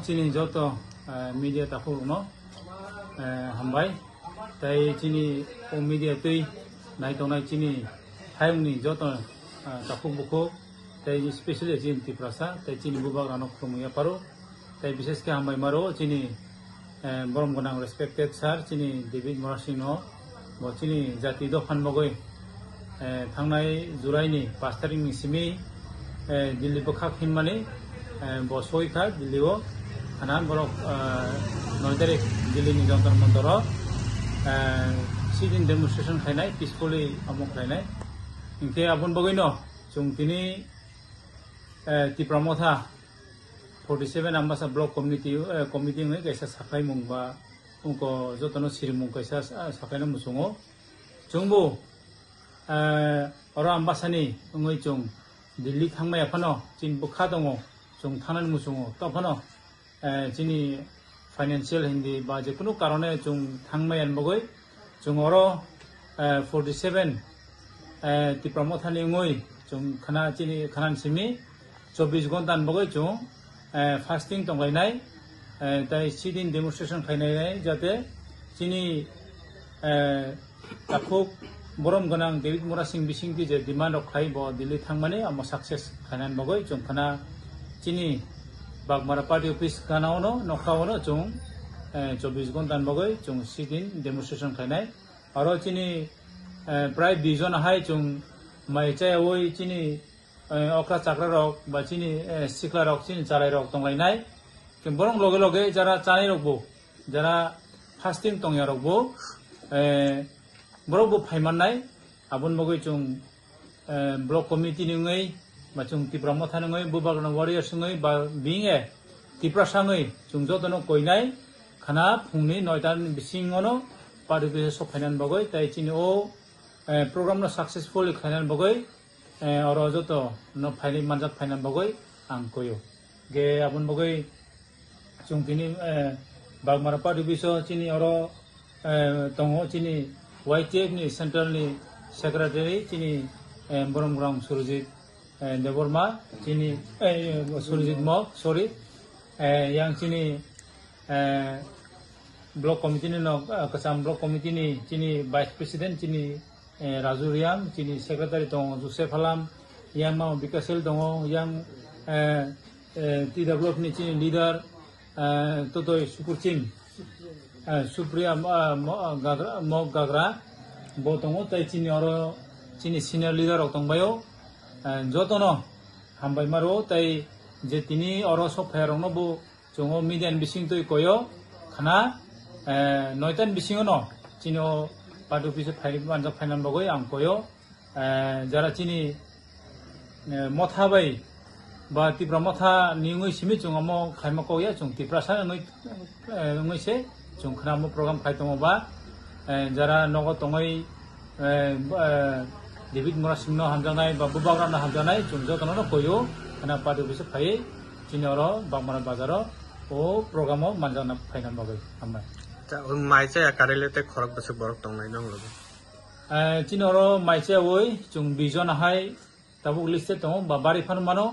chini joto media tapu no hambai tai chini o media tui nai tongnai chini hayungni joto tapu buku tai especially chini Tiprasa tai chini bubak ranok khumuya paro tai bishes ke hambai maro chini borom gonang respected sir chini David Morasing no bo chini jati do phanmogoi thangnai July ni 5 tarik ni simi Delhi bokha hinmani bo soi kha Delhi o hanan borok 9 tarik Delhi ni jantar mantoro sidin demonstration khainai peacefully amok khainai ingke abun bogoino chung tini Tipramotha 47 ambasa block committee ngai kaisa sakai mungba ungko jotono sirimung kaisa sakai na musungo chungbu oro ambasani ngoi chung Delhi thangmai aphano chin bukha dongo chung thanan musungo tophano chini financial hindi ba je kuno karone chung thangmai anbogoi chung oro 47 Tipramotha ni ngoi chung khana chini khanan simi 24 gonta anbogoi chung fasting tongainai tai sidin demonstration khainai jate chini takhuk borom gonang David Morasing bising je demand rok khai bo Delhi thangmani amo success khainan mogoi chung khana chini Bagmara party office kanaono nokhaono chung 24 gontan mogoi chung sidin demonstration khainai aro chini prai vision hai chung mai chai oi chini okra chakra rok ba chini sikla rok chini chalai rok tonglainai ke borong loge loge jara chanai rok bo jara fasting tongya rok bo borok bo phaimannai abun mogoi chung block committee ni ngai ba chung Tipramotha ni ngai bubagna warriors ngai ba binge Tiprasa ngai chung jotono koinai khana phungni 9 ta bisingono party be so finan bogoi tai chini o program no successfully finan bogoi oro joto no faili manjak finan bogoi angkoyo ge abun bogoi chung tini Bagmara party be so chini oro tongo chini YTF ni central ni secretary chini Boromgrang Surujit Deborma chini Surujit Mok sorry yang chini block committee ni no kasam block committee ni chini vice president chini Raju Riam chini secretary tong Joseph Halam yang mau Bikasel tong yang TWF ni chini leader Totoi Sukurchin Supriya Mok Gagra botongo tai chini oro chini senior leader ok tongbayo jotono hambai maro tai je tini oro so phairong no bu chungo median bising toi koyo khana noitan bising no chino padu pise phairi banjak phainan bagoi ang koyo jara chini motha bai ba Tipramotha ningoi simi chungo mo khaima koya chung Tiprasa ngoi se chung khana mo program khaitongo ba jara nogo tongai David Morasing no hamjanai ba bubagran no hamjanai chung jotono no koyo khana padu pise phai chini oro Bagmara bazaro o program o manjana phainan bagoi amai ta mai cha karele te khorok base borok tongnai nong logo chini oro mai cha oi chung vision hai tabuk list tong ba bari phan mano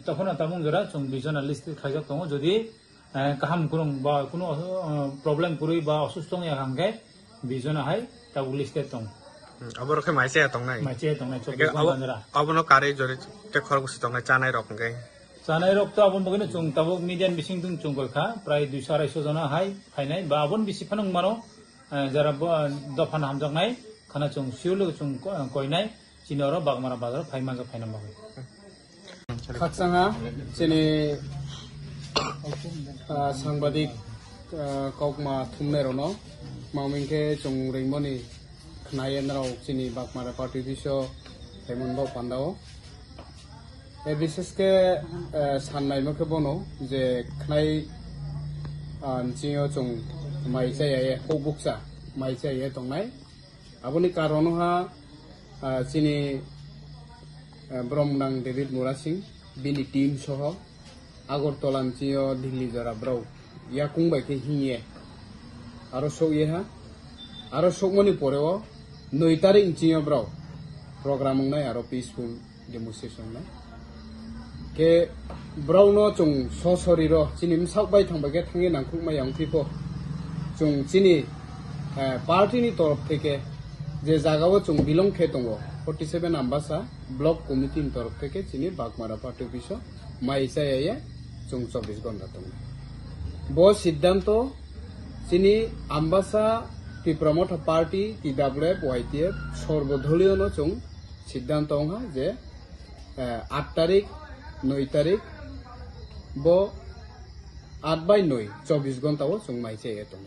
তখন তামুং জরা চং বিজন list খাইজক তং যদি কাহাম কুরুং বা কোনো problem কুরুই বা অসুস্থ ইয়া হাঙ্গে বিজন high তাবু লিস্টে তং আবরকে মাইছে তংনাই 24 জরা আবনো কারে জরে তে খরগসি তংনাই চানাই রকঙ্গে চানাই রক তো আবন বগিনে চং তাবুক মিডিয়ান বিসিং তুং চং গলখা প্রায় 200 250 জনা হাই ফাইনাই বা আবন বিসি ফানং মানো যারা দফান হামজংনাই খানা চং সিউলু চং কইনাই চিনর বাগমারা বাজার ফাইমানজ ফাইনাম বাগৈ Kaksanga chini sangbadik kokma thumne rono mamingke chung ringmoni khnayen rok chini Bagmara party diso hemonbo pandao e bisheske sannai mokhe bono je khnai chio chung maisa ye hobuksa maisa ye tongnai aboni karono ha chini Boromgrang David Morasing bini team soho Agartalan chio Delhi jara brau ya kungbai ke hiye aro so ye ha aro sokmoni poreo 9 tarik chio brau program ngai aro peaceful demonstration na ke ब्राउनो जों ससरि र चिनि साकबाय थांबागे थांगे नांखुमाय आं FIFO जों चिनि party नि तरफ থেকে যে জায়গাও जों बिलं खे दङ 47 आम्बासा ब्लक कमिटी नि तरफ থেকে चिनि बागमारा पार्टी अफिस माइसाया जों 24 घंटा दङ बो सिद्धांत चिनि आम्बासा टिप्रमथ पार्टी टिडब्ल्यूएफ वाइटीएफ सर्वदलीय न जों सिद्धांत हा जे 8 तारिख 9 तारिख बो 8 by 9 24 घंटा जों माइसाया दङ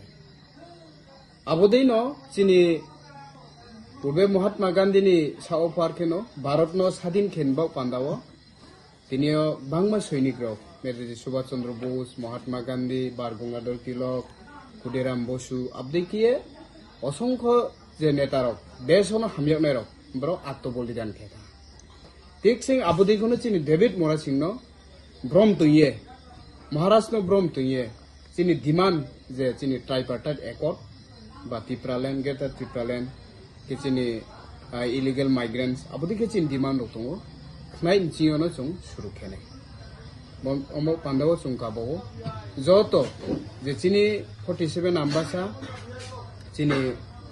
आबोदैनो चिनि पूर्वे महात्मा गांधी नि साओ पार्केनो भारत नो स्वाधीन खेनबाव पांदावो तिनियो बांगमा सैनिक रक नेताजी सुभाष चंद्र बोस महात्मा गांधी बाल गंगाधर तिलक खुदीराम बसु आबदिकिए असंख्य जे नेता रक देशनो हामयनाय रक ब्रो आत्मबलिदान खेता ठीक सिंह आबोदैखोनो चिनि डेविड मोरा सिंहनो ब्रह्म तुये महाराष्ट्र ब्रह्म तुये चिनि डिमांड जे चिनि ट्राइपार्टाइट एकॉर्ड बा टिप्रालैंड गेटर टिप्रालैंड किचिनि इलीगल माइग्रेंट्स आबोदी किचिन डिमांड दङ नाइ जियोनो जों शुरू खेने अमो पांडाव जों गाबावो जतो जे चिनि 47 आम्बासा चिनि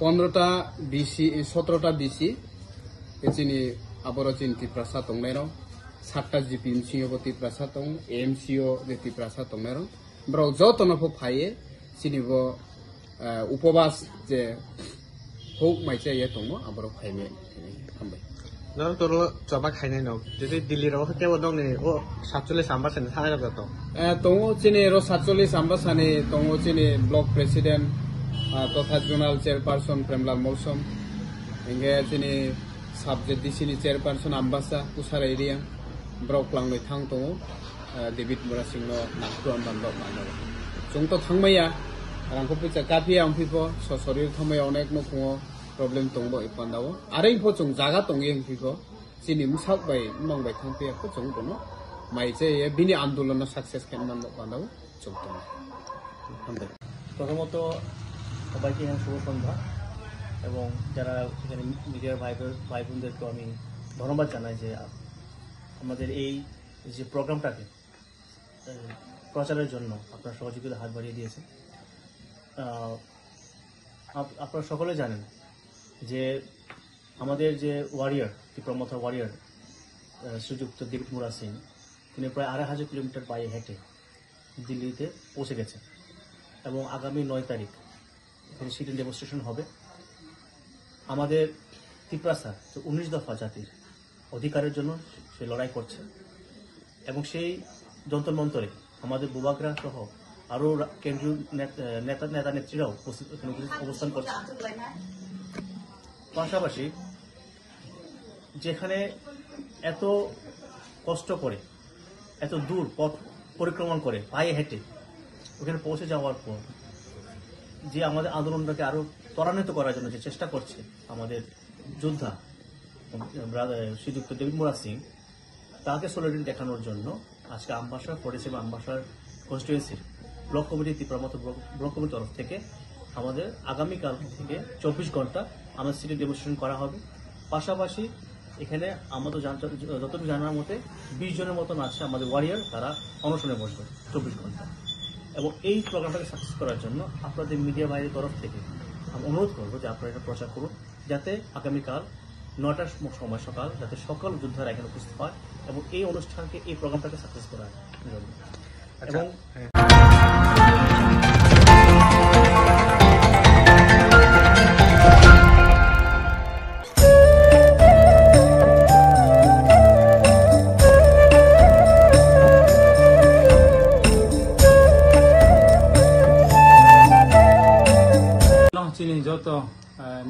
15टा बीसी 17टा बीसी किचिनि आबरो चिन टिप्रासा दंनायरो 7टा जीपीएमसीओ टिप्रासा दं एमसीओ जे टिप्रासा दंनायरो ब्रो जतोनो फाये चिनिबो उपवास जे हो माइसाया दङ आबरो फायमे हामबाय नों तोरो जबा खायनाय न जुदि दिल्ली राव हतेव दं ने ओ 47 आम्बासानि थानाय दं दङ चिनि रो 47 आम्बासानि दङ चिनि ब्लक प्रेसिडेंट तथा जोनाल चेयरपारसन प्रेमलाल मौसम इंगे चिनि साबजेक्ट डिसिनि चेयरपारसन आम्बासा कुसार एरिया ब्रक लांनाय थां दङ डेविड मोरा सिंहनो नाखुआन बान्दाव मानो जोंथ थांमाया आंखौ फैसा काफी आं फैफो ससरि थांमाया अनेक नखङो प्रब्लेम दंबो इपान्दाव आरो इफो जों जागा दङ इं फैफो चिनि मुसाकबाय मांबाय थांफैयाखौ जों दङ माइसाया बिनि आन्दोलन साक्सेस खालामनान बान्दाव जों दङ हामबाय প্রথমত সবাইকে শুভ সন্ধ্যা এবং যারা এখানে মিডিয়ার ভাই বোনদেরকে আমি ধন্যবাদ জানাই যে আমাদের এই যে প্রোগ্রামটাকে প্রচারের জন্য আপনারা সহযোগিতা হাত বাড়িয়ে দিয়েছেন আপনারা সকলে জানেন যে আমাদের যে ওয়ারিয়ার ত্রিপ্রমথ ওয়ারিয়ার শ্রীযুক্ত ডেভিড মোরা সিং তিনি প্রায় 2,500 কিলোমিটার পায়ে হেঁটে দিল্লিতে পৌঁছে গেছেন এবং আগামী 9 তারিখ এখানে সিটিং ডেমনস্ট্রেশন হবে আমাদের ত্রিপ্রাসা 19 দফা জাতির অধিকারের জন্য সে লড়াই করছে এবং সেই যন্তর মন্তরে আমাদের বুবাগরা সহ আরও কেন্দ্রীয় নেতা নেত্রীরাও অবস্থান করছে পাশাপাশি যেখানে এত কষ্ট করে এত দূর পথ পরিক্রমণ করে পায়ে হেঁটে ওখানে পৌঁছে যাওয়ার পর যে আমাদের আন্দোলনটাকে আরো ত্বরান্বিত করার জন্য যে চেষ্টা করছে আমাদের যোদ্ধা শ্রীযুক্ত ডেভিড মোরা সিং তাকে সলিডারিটি দেখানোর জন্য আজকে আমবাসা 47 আমবাসার কনস্টিটুয়েন্সির ব্লক কমিটি ত্রিপ্রমথ ব্লক কমিটির তরফ থেকে আমাদের আগামীকাল থেকে 24 ঘন্টা আমাদের সিটি ডেমনস্ট্রেশন করা হবে পাশাপাশি এখানে আমাদের যতটুকু জানার মতে 20 জনের মতন আছে আমাদের ওয়ারিয়ার তারা অনশনে বসবে 24 ঘন্টা এবং এই প্রোগ্রামটাকে সাকসেস করার জন্য আপনাদের মিডিয়া ভাইয়ের তরফ থেকে আমি অনুরোধ করবো যে আপনারা এটা প্রচার করুন যাতে আগামীকাল 9টার সময় সকাল যাতে সকল যোদ্ধারা এখানে উপস্থিত হয় এবং এই অনুষ্ঠানকে এই প্রোগ্রামটাকে সাকসেস করার জন্য এবং চিনি যত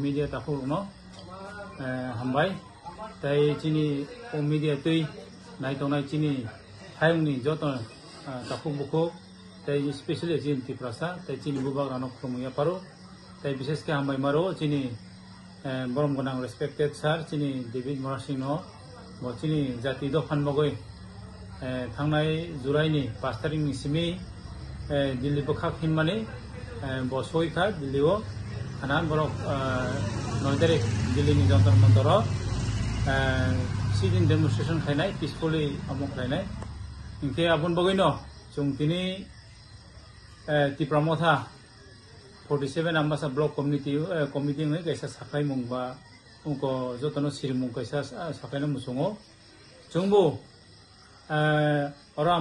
মিডিয়া তাকুরনো হামবাই তাই চিনি ও মিডিয়া তুই নাইতনাই চিনি হায়ংনি যত তাকুক বুকু তাই স্পেশালি চিনি ত্রিপ্রাসা তাই চিনি বুবাগ রানক খুমুয়া পারো তাই বিশেষ করে হামবাই মারো চিনি বরম গনাং রেসপেক্টেড স্যার চিনি ডেভিড মোরা সিং চিনি জাতি দফান মগৈ थांनाय जुलाइनि 5 तारिखनि सिमै दिल्ली बखा फिनमानै बसयखा दिल्लीआव हानान बरक 9 तारिख दिल्लीनि जन्तर मन्तराव सिटिं डेमनस्ट्रेशन खायनाय पिसफुली अमुक खायनाय Ingke abun bagino chung tini ti pramotha 47 ambasa block committee ngai kaisa sakai mungba ungko jotono sirimung kaisa sakai na musungo chungbu ora